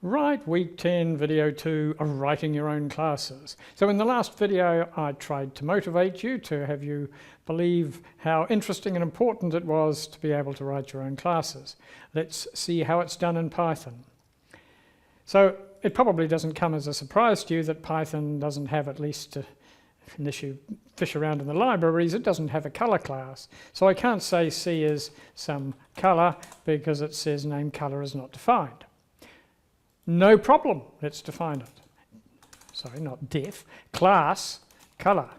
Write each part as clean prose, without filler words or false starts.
Right, week 10, video 2 of writing your own classes. So in the last video I tried to motivate you, to have you believe how interesting and important it was to be able to write your own classes. Let's see how it's done in Python. So it probably doesn't come as a surprise to you that Python doesn't have, at least unless you fish around in the libraries, it doesn't have a color class. So I can't say C is some color because it says name color is not defined. No problem, let's define it. Sorry, not def, class, color.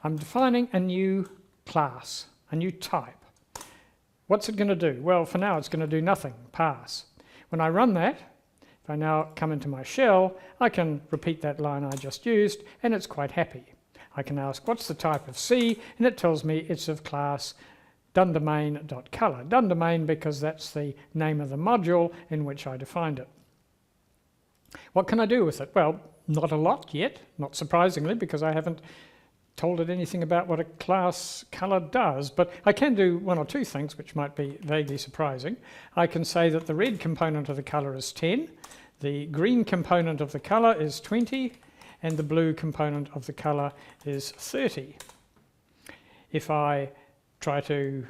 I'm defining a new class, a new type. What's it going to do? Well, for now it's going to do nothing, pass. When I run that, if I now come into my shell, I can repeat that line I just used and it's quite happy. I can ask what's the type of C, and it tells me it's of class donedomain.color. Donedomain because that's the name of the module in which I defined it. What can I do with it? Well, not a lot yet, not surprisingly, because I haven't told it anything about what a class color does, but I can do one or two things which might be vaguely surprising. I can say that the red component of the color is 10, the green component of the color is 20, and the blue component of the color is 30. If I try to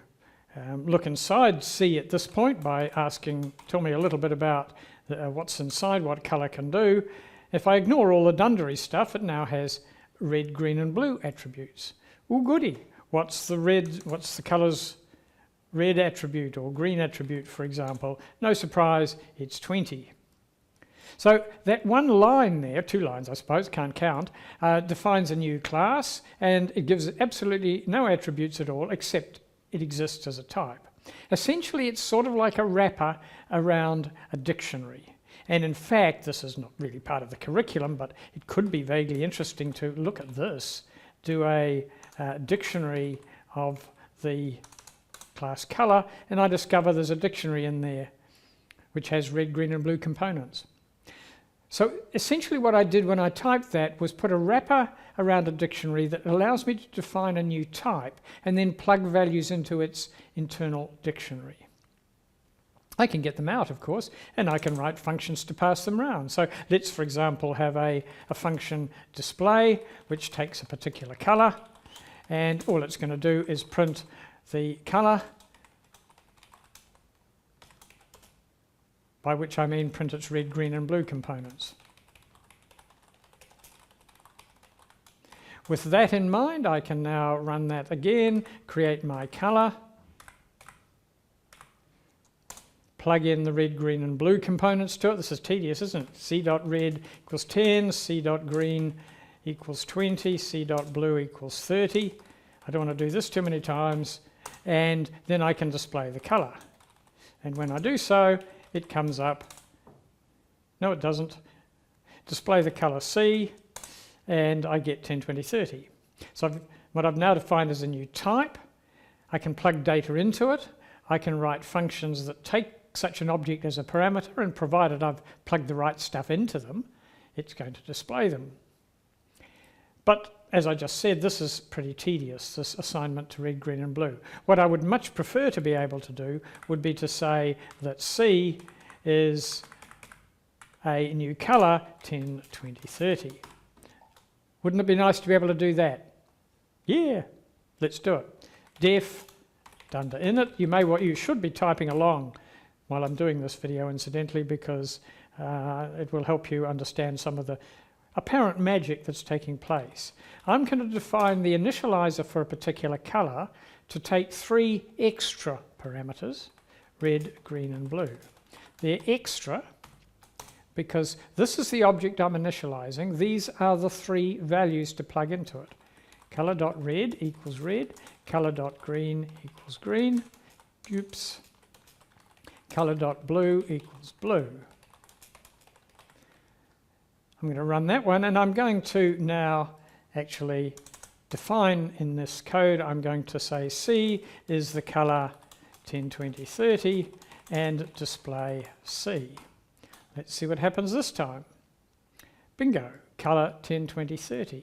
look inside C at this point by asking, tell me a little bit about what's inside, what color can do. If I ignore all the dundery stuff, it now has red, green and blue attributes. Oh goody, what's the color's red attribute or green attribute, for example? No surprise, it's 20. So that one line there, two lines I suppose, can't count, defines a new class, and it gives it absolutely no attributes at all except it exists as a type. Essentially, it's sort of like a wrapper around a dictionary. And in fact, this is not really part of the curriculum, but it could be vaguely interesting to look at this, do a dictionary of the class color, and I discover there's a dictionary in there which has red, green and blue components. So essentially what I did when I typed that was put a wrapper around a dictionary that allows me to define a new type and then plug values into its internal dictionary. I can get them out, of course, and I can write functions to pass them around. So let's, for example, have a function display which takes a particular color, and all it's going to do is print the color, by which I mean print its red, green and blue components. With that in mind, I can now run that again, create my color, plug in the red, green and blue components to it. This is tedious, isn't it? C.red equals 10, C.green equals 20, C.blue equals 30. I don't want to do this too many times. And then I can display the color. And when I do so, it comes up, no it doesn't, display the color C, and I get 10, 20, 30. So what I've now defined is a new type. I can plug data into it. I can write functions that take such an object as a parameter, and provided I've plugged the right stuff into them, it's going to display them. But as I just said, this is pretty tedious, this assignment to red, green and blue. What I would much prefer to be able to do would be to say that C is a new color, 10, 20, 30. Wouldn't it be nice to be able to do that? Yeah, let's do it. Def dunder init. You should be typing along while I'm doing this video, incidentally, because it will help you understand some of the apparent magic that's taking place. I'm going to define the initializer for a particular color to take 3 extra parameters, red, green and blue. They're extra because this is the object I'm initializing. These are the 3 values to plug into it. Color.red equals red, color.green equals green, oops, color.blue equals blue. I'm going to run that one, and I'm going to now actually define in this code, I'm going to say C is the color 10, 20, 30 and display C. Let's see what happens this time. Bingo, color 10, 20, 30.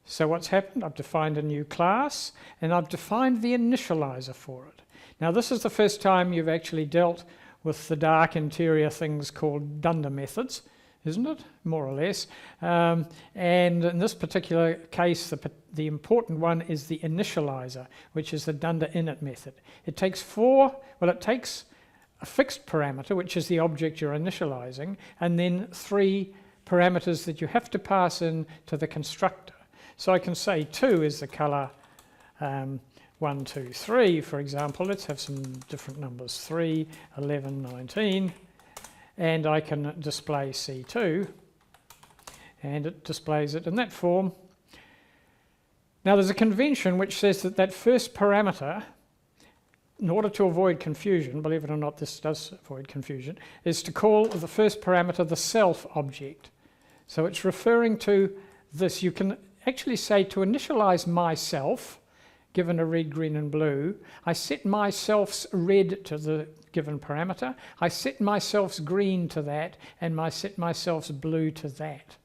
So what's happened? I've defined a new class and I've defined the initializer for it. Now this is the first time you've actually dealt with the dark interior things called dunder methods, isn't it? More or less. And in this particular case, the important one is the initializer, which is the dunder init method. It takes it takes a fixed parameter, which is the object you're initializing, and then 3 parameters that you have to pass in to the constructor. So I can say 2 is the color 1, 2, 3, for example. Let's have some different numbers, 3, 11, 19. And I can display C2, and it displays it in that form. Now there's a convention which says that first parameter, in order to avoid confusion, believe it or not this does avoid confusion, is to call the first parameter the self object. So it's referring to this. You can actually say to initialize myself, given a red, green and blue, I set myself's red to the given parameter, I set myself's green to that, and I set myself's blue to that.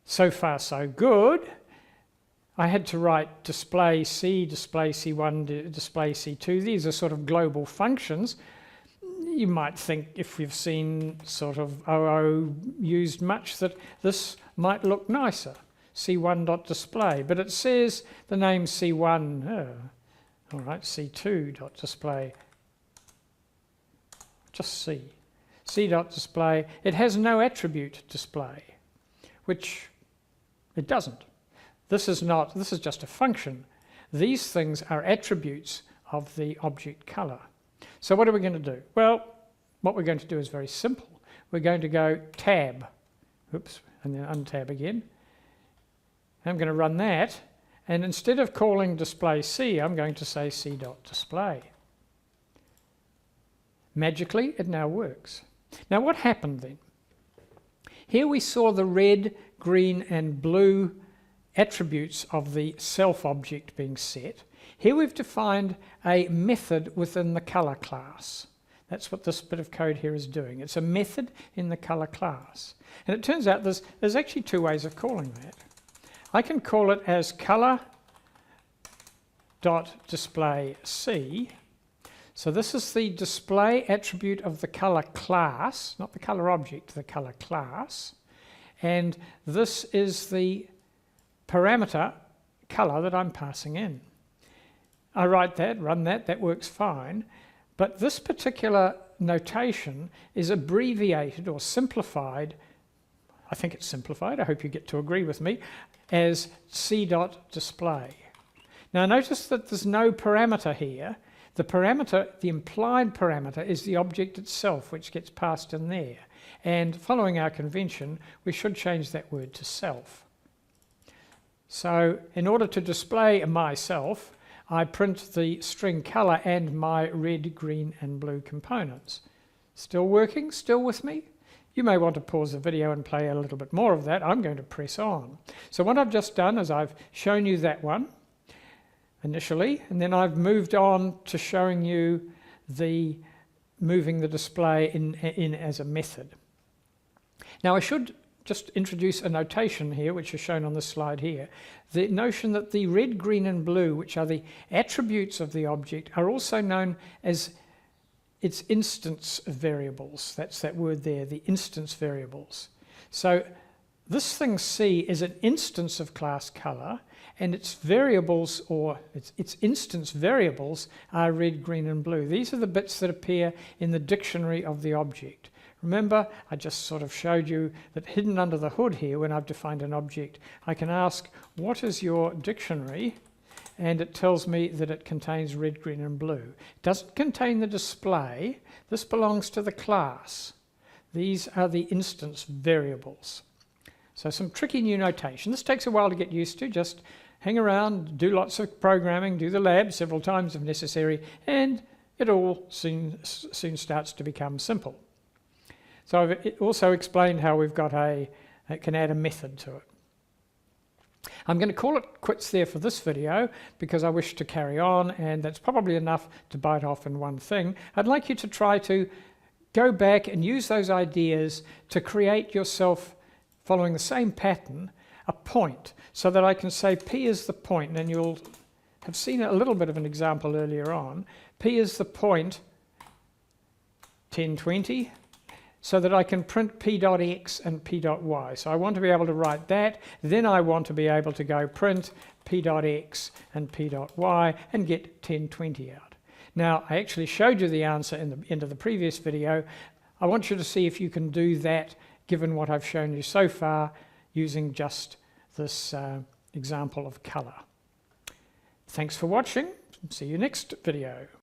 So far so good. I had to write display C, display C1, display C2. These are sort of global functions. You might think, if you've seen sort of OO used much, that this might look nicer. C1.display, but it says the name C1, all right, C2.display, just C. C.display, it has no attribute display, which it doesn't. This is just a function. These things are attributes of the object color. So what are we going to do? Well, what we're going to do is very simple. We're going to go tab, oops, and then untab again. I'm going to run that, and instead of calling display C, I'm going to say C.display. Magically, it now works. Now what happened then? Here we saw the red, green and blue attributes of the self object being set. Here we've defined a method within the color class. That's what this bit of code here is doing. It's a method in the color class. And it turns out there's actually 2 ways of calling that. I can call it as color.display C. So this is the display attribute of the color class, not the color object, the color class. And this is the parameter color that I'm passing in. I write that, run that, that works fine. But this particular notation is abbreviated or simplified. I think it's simplified, I hope you get to agree with me, as C.display. Now notice that there's no parameter here. The parameter, the implied parameter, is the object itself, which gets passed in there. And following our convention, we should change that word to self. So in order to display myself, I print the string color and my red, green and blue components. Still working? Still with me? You may want to pause the video and play a little bit more of that. I'm going to press on. So what I've just done is I've shown you that one initially, and then I've moved on to showing you moving the display in as a method. Now I should just introduce a notation here, which is shown on this slide here. The notion that the red, green and blue, which are the attributes of the object, are also known as its instance variables. That's that word there, the instance variables. So this thing C is an instance of class color, and its variables, or its instance variables, are red, green and blue. These are the bits that appear in the dictionary of the object. Remember, I just sort of showed you that hidden under the hood here, when I've defined an object, I can ask, what is your dictionary? And it tells me that it contains red, green and blue. It doesn't contain the display. This belongs to the class. These are the instance variables. So some tricky new notation. This takes a while to get used to. Just hang around, do lots of programming, do the lab several times if necessary, and it all soon starts to become simple. So I've also explained how we've got can add a method to it. I'm going to call it quits there for this video because I wish to carry on, and that's probably enough to bite off in one thing. I'd like you to try to go back and use those ideas to create yourself, following the same pattern, a point, so that I can say P is the point, and you'll have seen a little bit of an example earlier on. P is the point 1020, so that I can print p.x and p.y. So I want to be able to write that, then I want to be able to go print p.x and p.y and get 1020 out. Now, I actually showed you the answer in the end of the previous video. I want you to see if you can do that given what I've shown you so far using just this example of colour. Thanks for watching. See you next video.